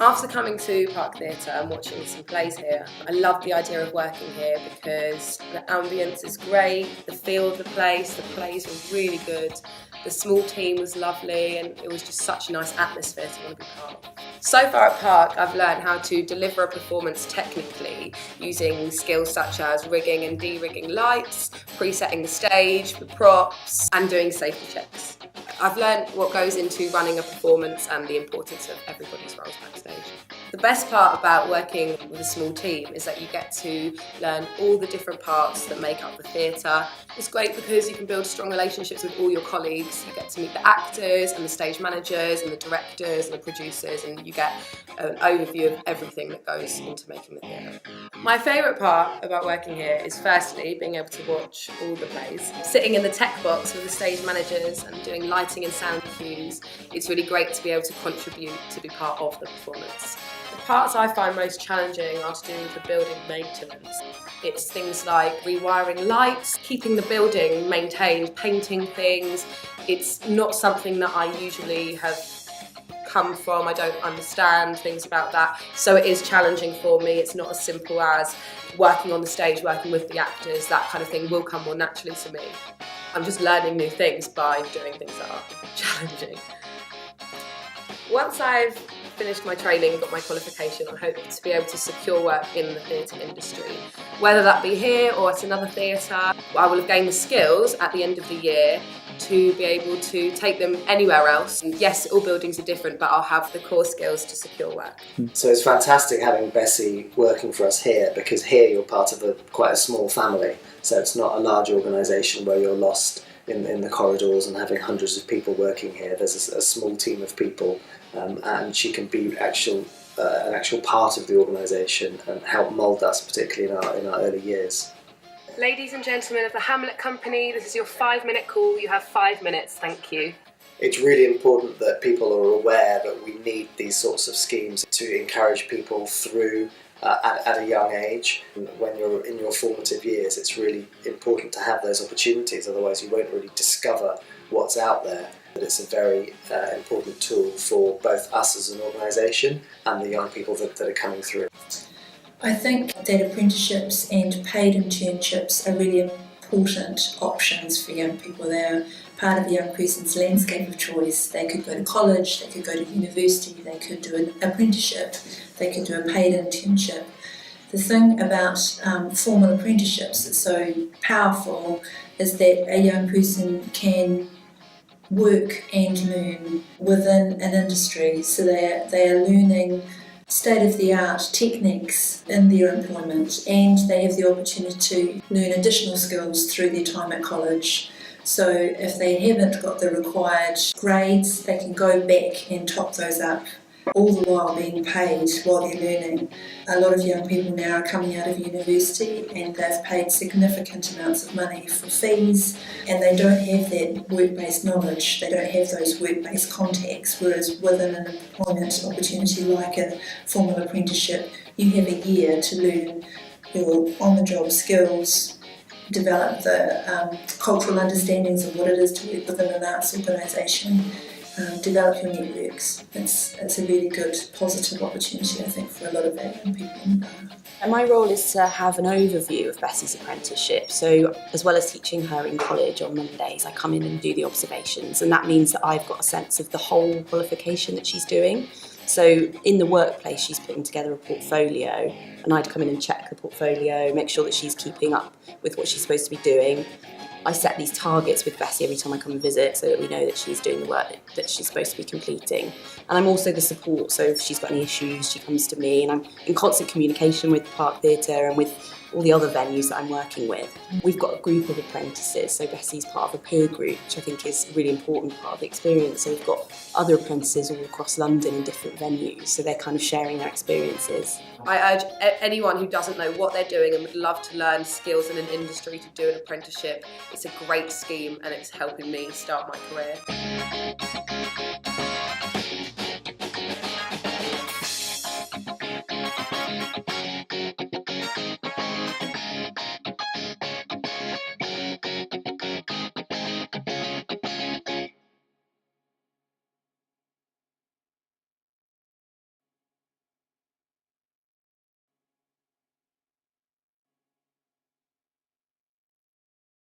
After coming to Park Theatre and watching some plays here, I love the idea of working here because the ambience is great, the feel of the plays were really good, the small team was lovely, and it was just such a nice atmosphere to want to be part of. So far at Park, I've learned how to deliver a performance technically using skills such as rigging and de-rigging lights, presetting the stage, the props, and doing safety checks. I've learned what goes into running a performance and the importance of everybody's roles backstage. The best part about working with a small team is that you get to learn all the different parts that make up the theatre. It's great because you can build strong relationships with all your colleagues. You get to meet the actors and the stage managers and the directors and the producers, and you get an overview of everything that goes into making the theatre. My favourite part about working here is firstly being able to watch all the plays. Sitting in the tech box with the stage managers and doing lighting and sound cues, it's really great to be able to contribute to be part of the performance. The parts I find most challenging are to do with the building maintenance. It's things like rewiring lights, keeping the building maintained, painting things. It's not something that I usually have come from. I don't understand things about that, so it is challenging for me. It's not as simple as working on the stage, working with the actors. That kind of thing will come more naturally to me. I'm just learning new things by doing things that are challenging. Once I've finished my training and got my qualification, I hope to be able to secure work in the theatre industry. Whether that be here or at another theatre, I will have gained the skills at the end of the year to be able to take them anywhere else. And yes, all buildings are different, but I'll have the core skills to secure work. So it's fantastic having Bessie working for us here, because here you're part of quite a small family. So it's not a large organisation where you're lost in the corridors and having hundreds of people working here. There's a small team of people, and she can be an actual part of the organisation and help mould us, particularly in our early years. Ladies and gentlemen of the Hamlet Company, this is your 5-minute call. You have 5 minutes, thank you. It's really important that people are aware that we need these sorts of schemes to encourage people through at a young age. When you're in your formative years, it's really important to have those opportunities, otherwise you won't really discover what's out there. But it's a very important tool for both us as an organisation and the young people that are coming through. I think that apprenticeships and paid internships are really important options for young people. They're part of the young person's landscape of choice. They could go to college, they could go to university, they could do an apprenticeship, they could do a paid internship. The thing about formal apprenticeships that's so powerful is that a young person can work and learn within an industry, so they are learning state-of-the-art techniques in their employment, and they have the opportunity to learn additional skills through their time at college. So if they haven't got the required grades, they can go back and top those up, all the while being paid while they're learning. A lot of young people now are coming out of university and they've paid significant amounts of money for fees, and they don't have that work-based knowledge, they don't have those work-based contacts, whereas within an employment opportunity like a formal apprenticeship, you have a year to learn your on-the-job skills, develop the cultural understandings of what it is to work within an arts organisation, develop your networks. It's a really good, positive opportunity, I think, for a lot of our young people. And my role is to have an overview of Bessie's apprenticeship. So as well as teaching her in college on Mondays, I come in and do the observations, and that means that I've got a sense of the whole qualification that she's doing. So in the workplace, she's putting together a portfolio, and I'd come in and check the portfolio, make sure that she's keeping up with what she's supposed to be doing. I set these targets with Bessie every time I come and visit, so that we know that she's doing the work that she's supposed to be completing. And I'm also the support, so if she's got any issues, she comes to me, and I'm in constant communication with Park Theatre and with all the other venues that I'm working with. We've got a group of apprentices, so Bessie's part of a peer group, which I think is a really important part of the experience. So we've got other apprentices all across London in different venues, so they're kind of sharing their experiences. I urge anyone who doesn't know what they're doing and would love to learn skills in an industry to do an apprenticeship. It's a great scheme and it's helping me start my career.